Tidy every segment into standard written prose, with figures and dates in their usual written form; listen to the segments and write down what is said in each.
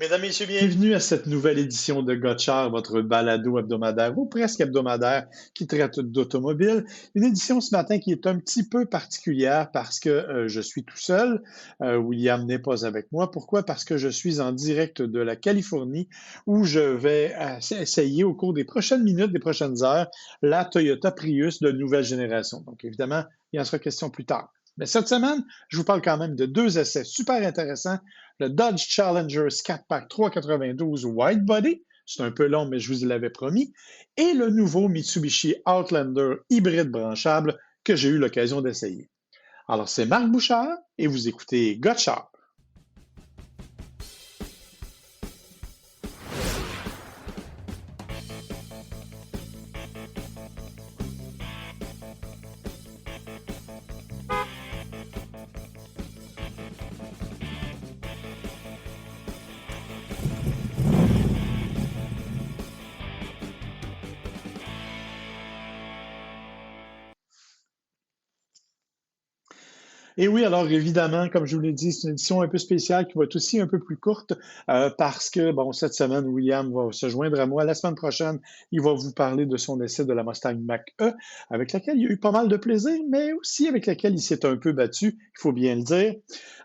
Mesdames, Messieurs, bienvenue à cette nouvelle édition de Gotchard, votre balado hebdomadaire ou presque hebdomadaire qui traite d'automobile. Une édition ce matin qui est un petit peu particulière parce que je suis tout seul. William n'est pas avec moi. Pourquoi? Parce que je suis en direct de la Californie où je vais essayer au cours des prochaines minutes, des prochaines heures, la Toyota Prius de nouvelle génération. Donc évidemment, il en sera question plus tard. Mais cette semaine, je vous parle quand même de deux essais super intéressants, le Dodge Challenger Scat Pack 392 White Body, c'est un peu long, mais je vous l'avais promis, et le nouveau Mitsubishi Outlander hybride branchable que j'ai eu l'occasion d'essayer. Alors, c'est Marc Bouchard et vous écoutez Gotchard. Et oui, alors évidemment, comme je vous l'ai dit, c'est une édition un peu spéciale qui va être aussi un peu plus courte parce que, bon, cette semaine, William va se joindre à moi. La semaine prochaine, il va vous parler de son essai de la Mustang Mach-E, avec laquelle il a eu pas mal de plaisir, mais aussi avec laquelle il s'est un peu battu, il faut bien le dire.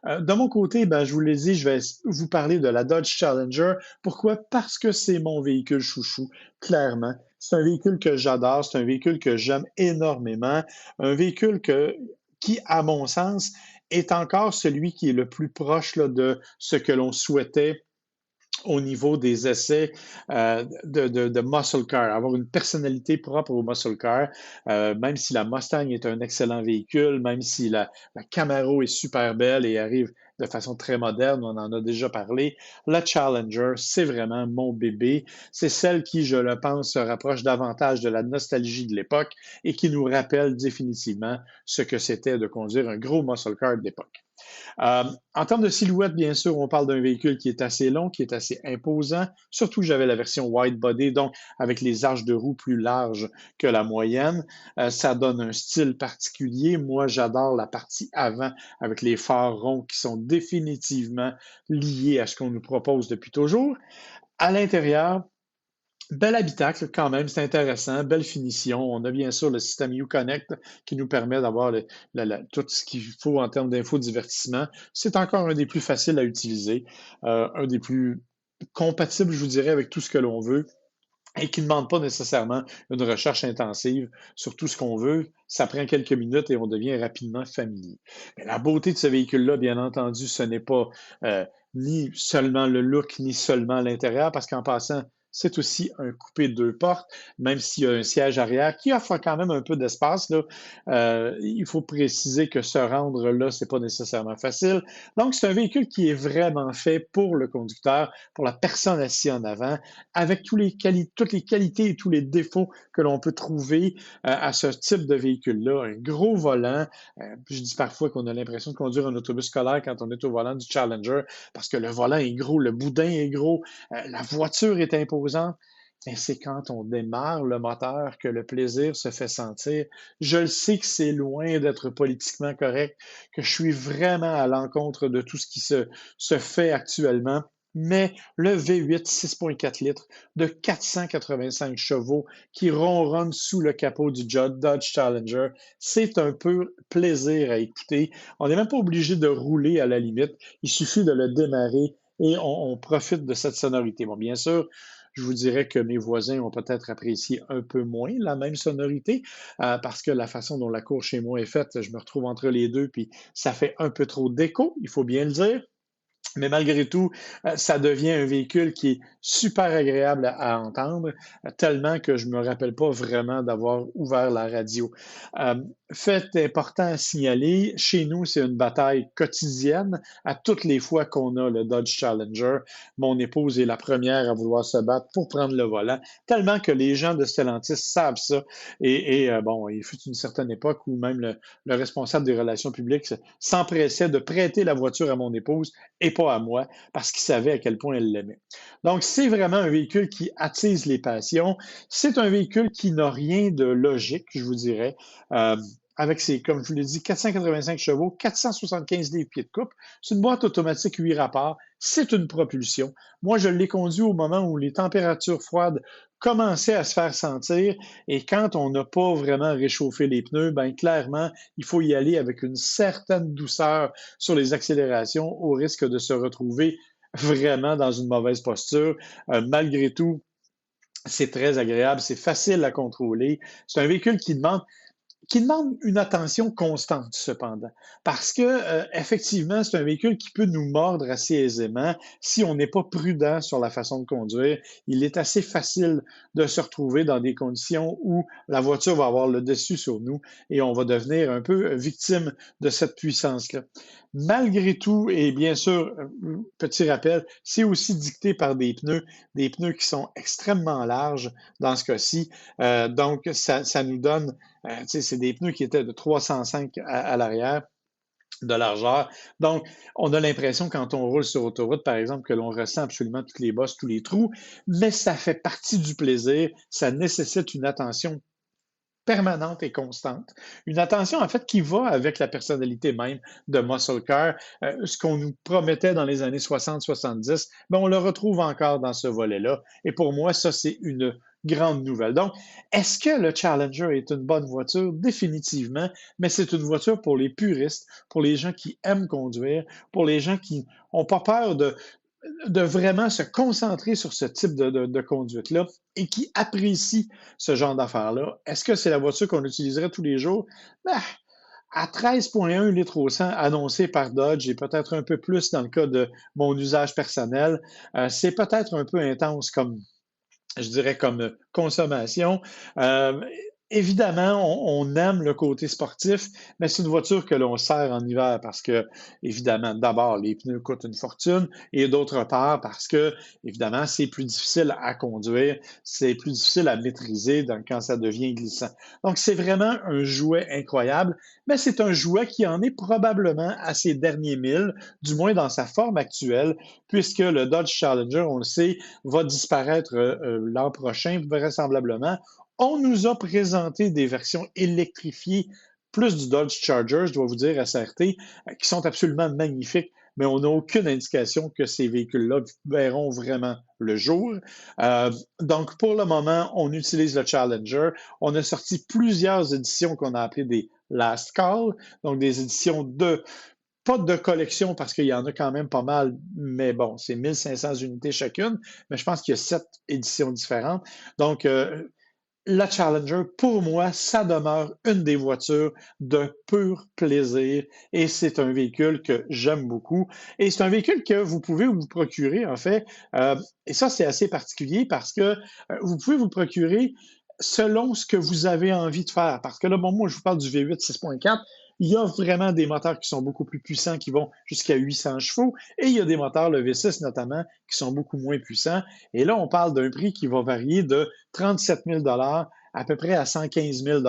De mon côté, ben, je vous l'ai dit, je vais vous parler de la Dodge Challenger. Pourquoi? Parce que c'est mon véhicule chouchou, clairement. C'est un véhicule que j'adore, c'est un véhicule que j'aime énormément, un véhicule qui, à mon sens, est encore celui qui est le plus proche là, de ce que l'on souhaitait au niveau des essais de muscle car, avoir une personnalité propre au muscle car, même si la Mustang est un excellent véhicule, même si la Camaro est super belle et arrive de façon très moderne, on en a déjà parlé, la Challenger, c'est vraiment mon bébé. C'est celle qui, je le pense, se rapproche davantage de la nostalgie de l'époque et qui nous rappelle définitivement ce que c'était de conduire un gros muscle car d'époque. En termes de silhouette, bien sûr, on parle d'un véhicule qui est assez long, qui est assez imposant. Surtout que j'avais la version wide body, donc avec les arches de roue plus larges que la moyenne. Ça donne un style particulier. Moi, j'adore la partie avant avec les phares ronds qui sont définitivement liés à ce qu'on nous propose depuis toujours. À l'intérieur, bel habitacle quand même, c'est intéressant, belle finition. On a bien sûr le système Uconnect qui nous permet d'avoir tout ce qu'il faut en termes d'infodivertissement. C'est encore un des plus faciles à utiliser, un des plus compatibles, je vous dirais, avec tout ce que l'on veut et qui ne demande pas nécessairement une recherche intensive sur tout ce qu'on veut. Ça prend quelques minutes et on devient rapidement familier. Mais la beauté de ce véhicule-là, bien entendu, ce n'est pas ni seulement le look, ni seulement l'intérieur, parce qu'en passant, c'est aussi un coupé de deux portes, même s'il y a un siège arrière qui offre quand même un peu d'espace. Là. Il faut préciser que se rendre là, c'est pas nécessairement facile. Donc, c'est un véhicule qui est vraiment fait pour le conducteur, pour la personne assise en avant, avec toutes les qualités et tous les défauts que l'on peut trouver à ce type de véhicule-là. Un gros volant. Je dis parfois qu'on a l'impression de conduire un autobus scolaire quand on est au volant du Challenger parce que le volant est gros, le boudin est gros, la voiture est imposante. Mais c'est quand on démarre le moteur que le plaisir se fait sentir. Je le sais que c'est loin d'être politiquement correct, que je suis vraiment à l'encontre de tout ce qui se fait actuellement. Mais le V8 6.4 litres de 485 chevaux qui ronronne sous le capot du Dodge Challenger, c'est un peu plaisir à écouter. On n'est même pas obligé de rouler à la limite. Il suffit de le démarrer et on profite de cette sonorité. Bon, bien sûr, je vous dirais que mes voisins ont peut-être apprécié un peu moins la même sonorité parce que la façon dont la cour chez moi est faite, je me retrouve entre les deux, puis ça fait un peu trop d'écho, il faut bien le dire. Mais malgré tout, ça devient un véhicule qui est super agréable à entendre, tellement que je me rappelle pas vraiment d'avoir ouvert la radio. Euh, Fait important à signaler, chez nous, c'est une bataille quotidienne. À toutes les fois qu'on a le Dodge Challenger, mon épouse est la première à vouloir se battre pour prendre le volant, tellement que les gens de Stellantis savent ça. Bon, il fut une certaine époque où même le responsable des relations publiques s'empressait de prêter la voiture à mon épouse et pas à moi, parce qu'il savait à quel point elle l'aimait. Donc, c'est vraiment un véhicule qui attise les passions. C'est un véhicule qui n'a rien de logique, je vous dirais. avec ses, comme je vous l'ai dit, 485 chevaux, 475 livres-pieds de couple. C'est une boîte automatique 8 rapports. C'est une propulsion. Moi, je l'ai conduit au moment où les températures froides commençaient à se faire sentir. Et quand on n'a pas vraiment réchauffé les pneus, ben clairement, il faut y aller avec une certaine douceur sur les accélérations au risque de se retrouver vraiment dans une mauvaise posture. Malgré tout, c'est très agréable, c'est facile à contrôler. C'est un véhicule qui demande une attention constante, cependant. Parce que, effectivement, c'est un véhicule qui peut nous mordre assez aisément si on n'est pas prudent sur la façon de conduire. Il est assez facile de se retrouver dans des conditions où la voiture va avoir le dessus sur nous et on va devenir un peu victime de cette puissance-là. Malgré tout, et bien sûr, petit rappel, c'est aussi dicté par des pneus qui sont extrêmement larges dans ce cas-ci. Donc, ça nous donne c'est des pneus qui étaient de 305 à l'arrière de largeur. Donc, on a l'impression quand on roule sur autoroute, par exemple, que l'on ressent absolument toutes les bosses, tous les trous, mais ça fait partie du plaisir. Ça nécessite une attention permanente et constante. Une attention, en fait, qui va avec la personnalité même de Muscle Car. Ce qu'on nous promettait dans les années 60-70, ben, on le retrouve encore dans ce volet-là. Et pour moi, ça, c'est une grande nouvelle. Donc, est-ce que le Challenger est une bonne voiture? Définitivement, mais c'est une voiture pour les puristes, pour les gens qui aiment conduire, pour les gens qui n'ont pas peur de vraiment se concentrer sur ce type de conduite-là et qui apprécie ce genre d'affaires-là. Est-ce que c'est la voiture qu'on utiliserait tous les jours? Ben, à 13,1 litres au 100 annoncé par Dodge et peut-être un peu plus dans le cas de mon usage personnel, c'est peut-être un peu intense comme, je dirais, comme consommation. Évidemment, on aime le côté sportif, mais c'est une voiture que l'on sert en hiver parce que, évidemment, d'abord, les pneus coûtent une fortune et d'autre part parce que, évidemment, c'est plus difficile à conduire, c'est plus difficile à maîtriser quand ça devient glissant. Donc, c'est vraiment un jouet incroyable, mais c'est un jouet qui en est probablement à ses derniers milles, du moins dans sa forme actuelle, puisque le Dodge Challenger, on le sait, va disparaître l'an prochain, vraisemblablement. On nous a présenté des versions électrifiées, plus du Dodge Charger, je dois vous dire, SRT, qui sont absolument magnifiques, mais on n'a aucune indication que ces véhicules-là verront vraiment le jour. Donc, pour le moment, on utilise le Challenger. On a sorti plusieurs éditions qu'on a appelées des Last Call, donc des éditions pas de collection parce qu'il y en a quand même pas mal, mais bon, c'est 1500 unités chacune, mais je pense qu'il y a 7 éditions différentes. Donc, la Challenger, pour moi, ça demeure une des voitures de pur plaisir et c'est un véhicule que j'aime beaucoup. Et c'est un véhicule que vous pouvez vous procurer, en fait, et ça, c'est assez particulier parce que vous pouvez vous procurer selon ce que vous avez envie de faire. Parce que là, bon, moi, je vous parle du V8 6.4. Il y a vraiment des moteurs qui sont beaucoup plus puissants, qui vont jusqu'à 800 chevaux, et il y a des moteurs, le V6 notamment, qui sont beaucoup moins puissants. Et là, on parle d'un prix qui va varier de 37 000 à peu près à 115 000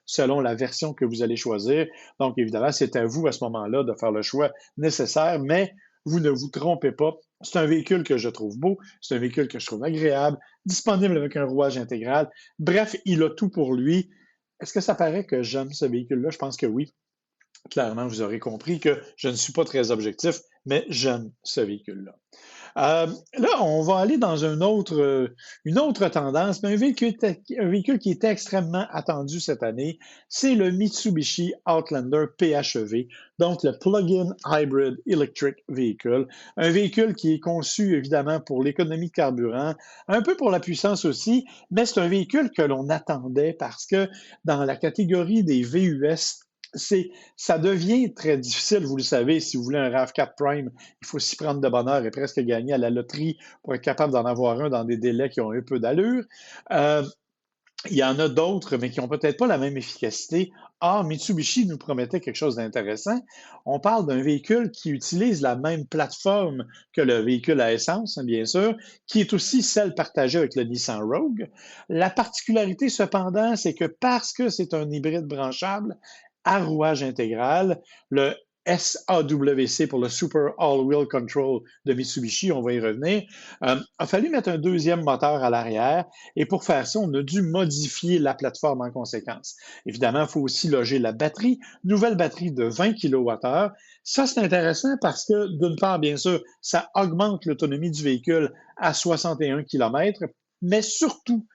selon la version que vous allez choisir. Donc, évidemment, c'est à vous à ce moment-là de faire le choix nécessaire, mais vous ne vous trompez pas. C'est un véhicule que je trouve beau, c'est un véhicule que je trouve agréable, disponible avec un rouage intégral. Bref, il a tout pour lui. Est-ce que ça paraît que j'aime ce véhicule-là? Je pense que oui. Clairement, vous aurez compris que je ne suis pas très objectif, mais j'aime ce véhicule-là. Là, on va aller dans une autre tendance, mais un véhicule qui était extrêmement attendu cette année, c'est le Mitsubishi Outlander PHEV, donc le Plug-in Hybrid Electric Vehicle. Un véhicule qui est conçu évidemment pour l'économie de carburant, un peu pour la puissance aussi, mais c'est un véhicule que l'on attendait parce que dans la catégorie des VUS, ça devient très difficile, vous le savez, si vous voulez un RAV4 Prime, il faut s'y prendre de bonne heure et presque gagner à la loterie pour être capable d'en avoir un dans des délais qui ont un peu d'allure. Il y en a d'autres, mais qui n'ont peut-être pas la même efficacité. Or, Mitsubishi nous promettait quelque chose d'intéressant. On parle d'un véhicule qui utilise la même plateforme que le véhicule à essence, bien sûr, qui est aussi celle partagée avec le Nissan Rogue. La particularité, cependant, c'est que parce que c'est un hybride branchable, à rouage intégral. Le SAWC pour le Super All-Wheel Control de Mitsubishi, on va y revenir, a fallu mettre un deuxième moteur à l'arrière et pour faire ça, on a dû modifier la plateforme en conséquence. Évidemment, il faut aussi loger la batterie, nouvelle batterie de 20 kWh. Ça, c'est intéressant parce que, d'une part, bien sûr, ça augmente l'autonomie du véhicule à 61 km, mais surtout,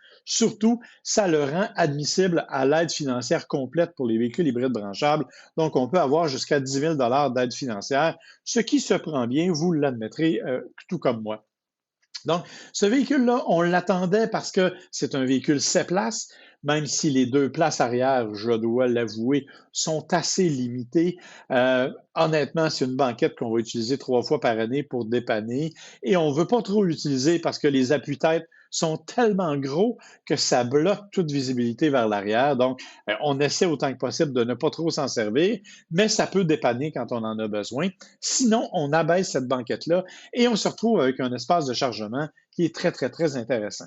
ça le rend admissible à l'aide financière complète pour les véhicules hybrides branchables. Donc, on peut avoir jusqu'à 10 000 d'aide financière, ce qui se prend bien, vous l'admettrez, tout comme moi. Donc, ce véhicule-là, on l'attendait parce que c'est un véhicule 7 places, même si les 2 places arrière, je dois l'avouer, sont assez limitées. Honnêtement, c'est une banquette qu'on va utiliser 3 fois par année pour dépanner et on ne veut pas trop l'utiliser parce que les appuis-têtes sont tellement gros que ça bloque toute visibilité vers l'arrière. Donc, on essaie autant que possible de ne pas trop s'en servir, mais ça peut dépanner quand on en a besoin. Sinon, on abaisse cette banquette-là et on se retrouve avec un espace de chargement qui est très, très, très intéressant.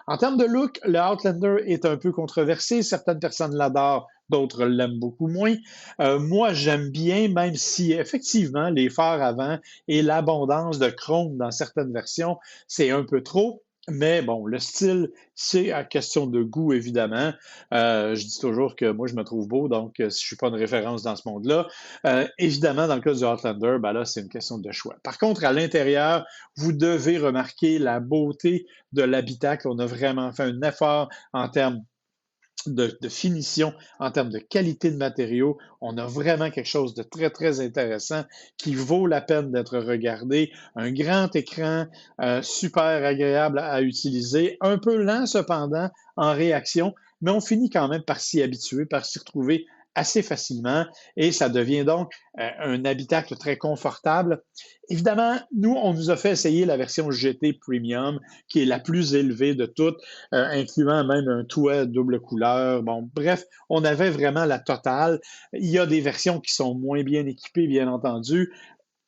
En termes de look, le Outlander est un peu controversé. Certaines personnes l'adorent, d'autres l'aiment beaucoup moins. Moi, j'aime bien, même si effectivement, les phares avant et l'abondance de chrome dans certaines versions, c'est un peu trop. Mais bon, le style, c'est à question de goût, évidemment. Je dis toujours que moi, je me trouve beau, donc je ne suis pas une référence dans ce monde-là. Évidemment, dans le cas du Outlander, ben là, c'est une question de choix. Par contre, à l'intérieur, vous devez remarquer la beauté de l'habitacle. On a vraiment fait un effort en termes de finition, en termes de qualité de matériaux. On a vraiment quelque chose de très, très intéressant qui vaut la peine d'être regardé. Un grand écran super agréable à utiliser, un peu lent cependant en réaction, mais on finit quand même par s'y habituer, par s'y retrouver assez facilement et ça devient donc un habitacle très confortable. Évidemment, nous, on nous a fait essayer la version GT Premium, qui est la plus élevée de toutes, incluant même un toit double couleur. Bon, bref, on avait vraiment la totale. Il y a des versions qui sont moins bien équipées, bien entendu.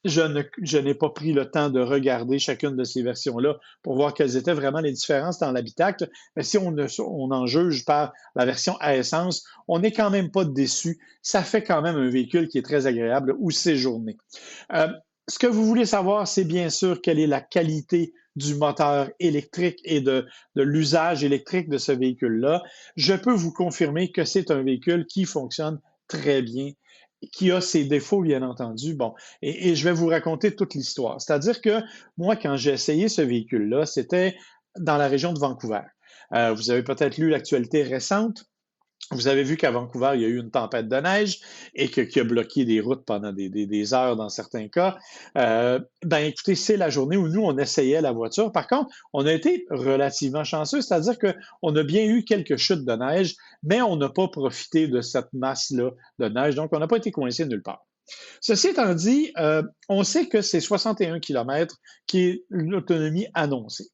Je n'ai pas pris le temps de regarder chacune de ces versions-là pour voir quelles étaient vraiment les différences dans l'habitacle. Mais si on en juge par la version à essence, on n'est quand même pas déçu. Ça fait quand même un véhicule qui est très agréable où séjourner. Ce que vous voulez savoir, c'est bien sûr quelle est la qualité du moteur électrique et de l'usage électrique de ce véhicule-là. Je peux vous confirmer que c'est un véhicule qui fonctionne très bien, qui a ses défauts, bien entendu. Bon, et je vais vous raconter toute l'histoire. C'est-à-dire que moi, quand j'ai essayé ce véhicule-là, c'était dans la région de Vancouver. Vous avez peut-être lu l'actualité récente. Vous avez vu qu'à Vancouver, il y a eu une tempête de neige et qui a bloqué des routes pendant des heures dans certains cas. Écoutez, c'est la journée où nous, on essayait la voiture. Par contre, on a été relativement chanceux, c'est-à-dire qu'on a bien eu quelques chutes de neige, mais on n'a pas profité de cette masse-là de neige, donc on n'a pas été coincé nulle part. Ceci étant dit, on sait que c'est 61 km qui est l'autonomie annoncée.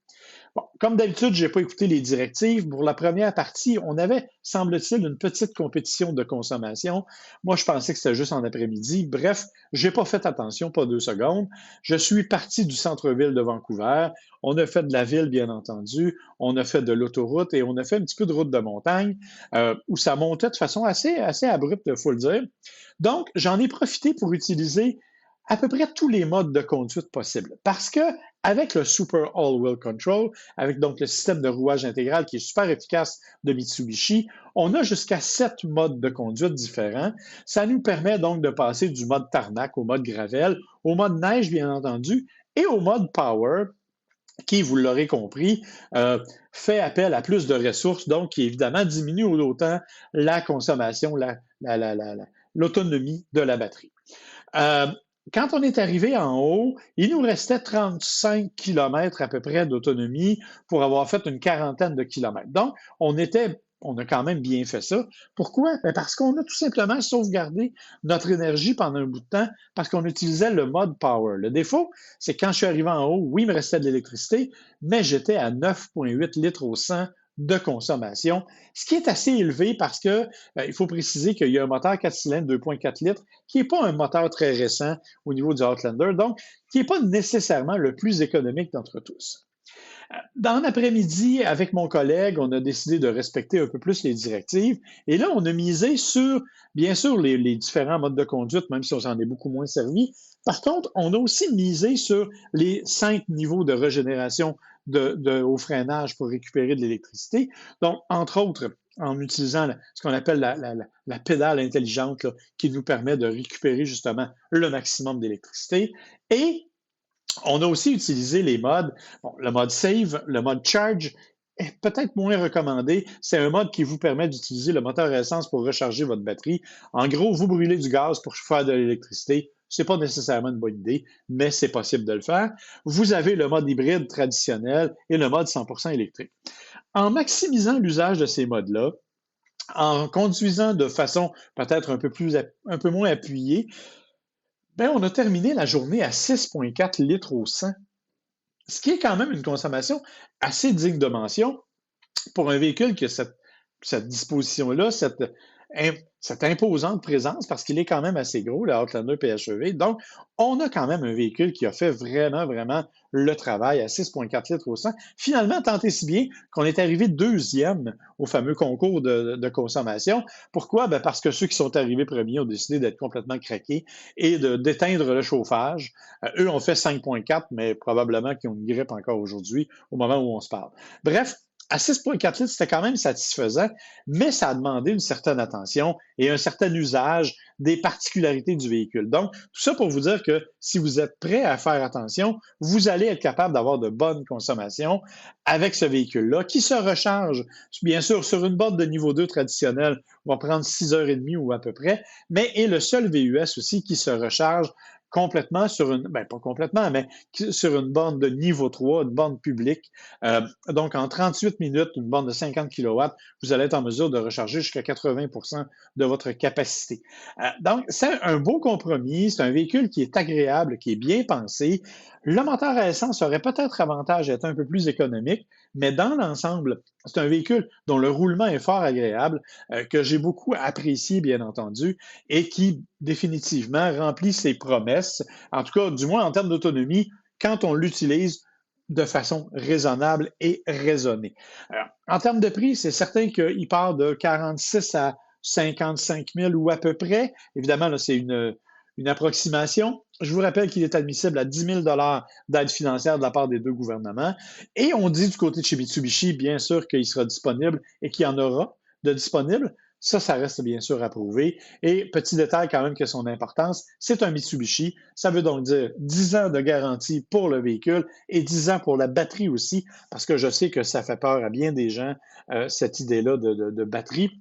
Bon, comme d'habitude, je n'ai pas écouté les directives. Pour la première partie, on avait, semble-t-il, une petite compétition de consommation. Moi, je pensais que c'était juste en après-midi. Bref, je n'ai pas fait attention, pas 2 secondes. Je suis parti du centre-ville de Vancouver. On a fait de la ville, bien entendu. On a fait de l'autoroute et on a fait un petit peu de route de montagne où ça montait de façon assez abrupte, il faut le dire. Donc, j'en ai profité pour utiliser à peu près tous les modes de conduite possibles. Parce que avec le Super All-Wheel Control, avec donc le système de rouage intégral qui est super efficace de Mitsubishi, on a jusqu'à 7 modes de conduite différents. Ça nous permet donc de passer du mode tarmac au mode gravel, au mode neige, bien entendu, et au mode power, qui, vous l'aurez compris, fait appel à plus de ressources, donc qui évidemment diminue d'autant la consommation, l'autonomie de la batterie. Quand on est arrivé en haut, il nous restait 35 km à peu près d'autonomie pour avoir fait une quarantaine de kilomètres. Donc, on a quand même bien fait ça. Pourquoi? Parce qu'on a tout simplement sauvegardé notre énergie pendant un bout de temps parce qu'on utilisait le mode power. Le défaut, c'est que quand je suis arrivé en haut, oui, il me restait de l'électricité, mais j'étais à 9,8 litres au 100 de consommation, ce qui est assez élevé parce que il faut préciser qu'il y a un moteur 4 cylindres 2,4 litres qui n'est pas un moteur très récent au niveau du Outlander, donc qui n'est pas nécessairement le plus économique d'entre tous. Dans l'après-midi, avec mon collègue, on a décidé de respecter un peu plus les directives. Et là, on a misé sur, bien sûr, les différents modes de conduite, même si on s'en est beaucoup moins servi. Par contre, on a aussi misé sur les 5 niveaux de régénération au freinage pour récupérer de l'électricité. Donc, entre autres, en utilisant ce qu'on appelle la pédale intelligente là, qui nous permet de récupérer justement le maximum d'électricité. Et on a aussi utilisé les modes, bon, le mode save, le mode charge est peut-être moins recommandé. C'est un mode qui vous permet d'utiliser le moteur à essence pour recharger votre batterie. En gros, vous brûlez du gaz pour faire de l'électricité. Ce n'est pas nécessairement une bonne idée, mais c'est possible de le faire. Vous avez le mode hybride traditionnel et le mode 100% électrique. En maximisant l'usage de ces modes-là, en conduisant de façon peut-être un peu moins appuyée, ben, on a terminé la journée à 6,4 litres au 100, ce qui est quand même une consommation assez digne de mention pour un véhicule qui a cette disposition-là, cette imposante présence, parce qu'il est quand même assez gros, le Outlander PHEV. Donc, on a quand même un véhicule qui a fait vraiment, vraiment le travail à 6,4 litres au 100. Finalement, tant et si bien qu'on est arrivé deuxième au fameux concours de consommation. Pourquoi? Ben parce que ceux qui sont arrivés premiers ont décidé d'être complètement craqués et d'éteindre le chauffage. Eux ont fait 5,4, mais probablement qu'ils ont une grippe encore aujourd'hui, au moment où on se parle. Bref, à 6,4 litres, c'était quand même satisfaisant, mais ça a demandé une certaine attention et un certain usage des particularités du véhicule. Donc, tout ça pour vous dire que si vous êtes prêt à faire attention, vous allez être capable d'avoir de bonnes consommations avec ce véhicule-là qui se recharge, bien sûr, sur une borne de niveau 2 traditionnelle, on va prendre 6h30 ou à peu près, mais est le seul VUS aussi qui se recharge complètement sur pas complètement, mais sur une borne de niveau 3, une borne publique. Donc, en 38 minutes, une borne de 50 kW, vous allez être en mesure de recharger jusqu'à 80% de votre capacité. Donc, c'est un beau compromis. C'est un véhicule qui est agréable, qui est bien pensé. Le moteur à essence aurait peut-être avantage à être un peu plus économique, mais dans l'ensemble, c'est un véhicule dont le roulement est fort agréable, que j'ai beaucoup apprécié, bien entendu, et qui définitivement remplit ses promesses, en tout cas, du moins en termes d'autonomie, quand on l'utilise de façon raisonnable et raisonnée. Alors, en termes de prix, c'est certain qu'il part de 46 à 55 000 ou à peu près. Évidemment, là, c'est une approximation. Je vous rappelle qu'il est admissible à 10 000 d'aide financière de la part des deux gouvernements. Et on dit du côté de chez Mitsubishi, bien sûr, qu'il sera disponible et qu'il y en aura de disponible. Ça reste bien sûr à prouver. Et petit détail quand même que son importance, c'est un Mitsubishi. Ça veut donc dire 10 ans de garantie pour le véhicule et 10 ans pour la batterie aussi, parce que je sais que ça fait peur à bien des gens, cette idée-là de batterie.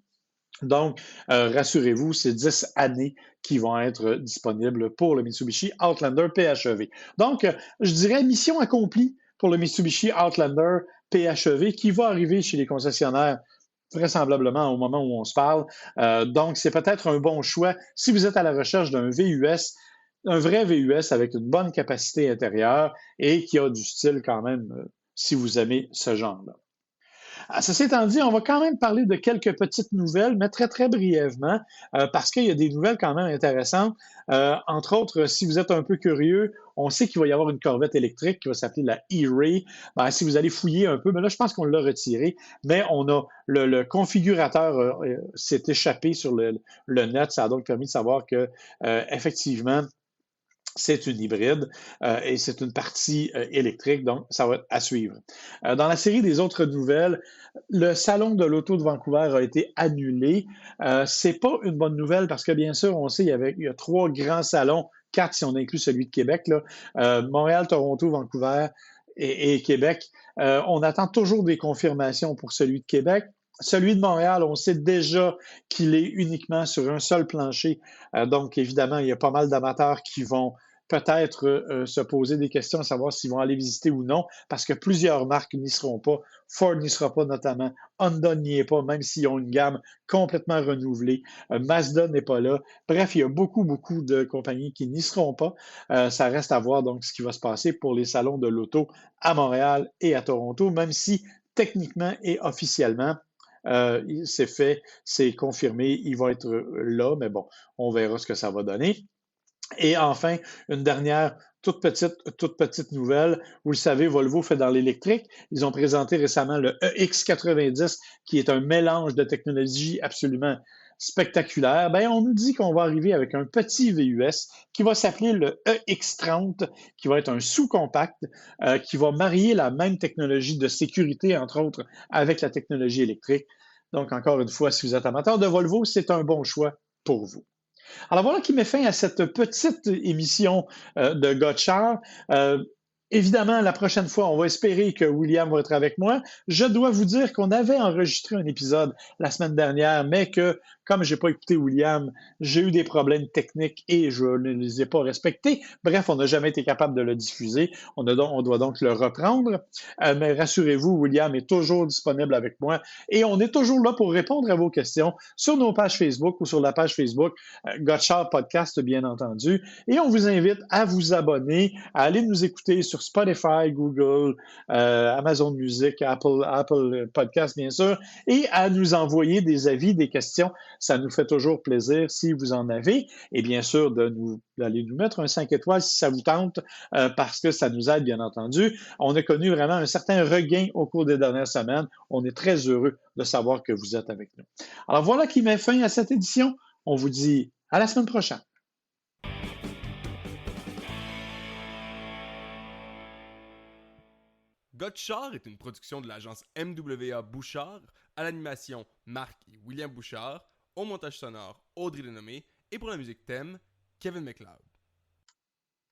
Donc, rassurez-vous, c'est 10 années qui vont être disponibles pour le Mitsubishi Outlander PHEV. Donc, je dirais mission accomplie pour le Mitsubishi Outlander PHEV qui va arriver chez les concessionnaires vraisemblablement au moment où on se parle. Donc, c'est peut-être un bon choix si vous êtes à la recherche d'un VUS, un vrai VUS avec une bonne capacité intérieure et qui a du style quand même, si vous aimez ce genre-là. Ceci étant dit, on va quand même parler de quelques petites nouvelles, mais très, très brièvement, parce qu'il y a des nouvelles quand même intéressantes. Entre autres, si vous êtes un peu curieux, on sait qu'il va y avoir une corvette électrique qui va s'appeler la E-Ray. Ben, si vous allez fouiller un peu, mais là, je pense qu'on l'a retiré, mais on a le configurateur s'est échappé sur le net. Ça a donc permis de savoir que, effectivement, c'est une hybride et c'est une partie électrique, donc ça va être à suivre. Dans la série des autres nouvelles, le Salon de l'Auto de Vancouver a été annulé. C'est pas une bonne nouvelle parce que, bien sûr, on sait il y a 3 grands salons, 4 si on inclut celui de Québec, là, Montréal, Toronto, Vancouver et Québec. On attend toujours des confirmations pour celui de Québec. Celui de Montréal, on sait déjà qu'il est uniquement sur un seul plancher. Donc, évidemment, il y a pas mal d'amateurs qui vont peut-être se poser des questions à savoir s'ils vont aller visiter ou non, parce que plusieurs marques n'y seront pas. Ford n'y sera pas notamment. Honda n'y est pas, même s'ils ont une gamme complètement renouvelée. Mazda n'est pas là. Bref, il y a beaucoup, beaucoup de compagnies qui n'y seront pas. Ça reste à voir donc ce qui va se passer pour les salons de l'auto à Montréal et à Toronto, même si techniquement et officiellement, c'est fait, c'est confirmé, il va être là, mais bon, on verra ce que ça va donner. Et enfin, une dernière toute petite nouvelle. Vous le savez, Volvo fait dans l'électrique. Ils ont présenté récemment le EX90, qui est un mélange de technologies absolument spectaculaire. Ben, on nous dit qu'on va arriver avec un petit VUS qui va s'appeler le EX30, qui va être un sous-compact, qui va marier la même technologie de sécurité, entre autres, avec la technologie électrique. Donc, encore une fois, si vous êtes amateur de Volvo, c'est un bon choix pour vous. Alors voilà qui met fin à cette petite émission de Gotchard. Évidemment, la prochaine fois, on va espérer que William va être avec moi. Je dois vous dire qu'on avait enregistré un épisode la semaine dernière, mais que comme je n'ai pas écouté William, j'ai eu des problèmes techniques et je ne les ai pas respectés. Bref, on n'a jamais été capable de le diffuser. On doit donc le reprendre. Mais rassurez-vous, William est toujours disponible avec moi et on est toujours là pour répondre à vos questions sur nos pages Facebook ou sur la page Facebook Gotchard Podcast, bien entendu. Et on vous invite à vous abonner, à aller nous écouter sur Spotify, Google, Amazon Music, Apple Podcast, bien sûr, et à nous envoyer des avis, des questions. Ça nous fait toujours plaisir si vous en avez. Et bien sûr, d'aller nous mettre un 5 étoiles si ça vous tente, parce que ça nous aide, bien entendu. On a connu vraiment un certain regain au cours des dernières semaines. On est très heureux de savoir que vous êtes avec nous. Alors voilà qui met fin à cette édition. On vous dit à la semaine prochaine. Gotchard est une production de l'agence MWA Bouchard, à l'animation Marc et William Bouchard, au montage sonore Audrey Denomé et pour la musique thème Kevin MacLeod.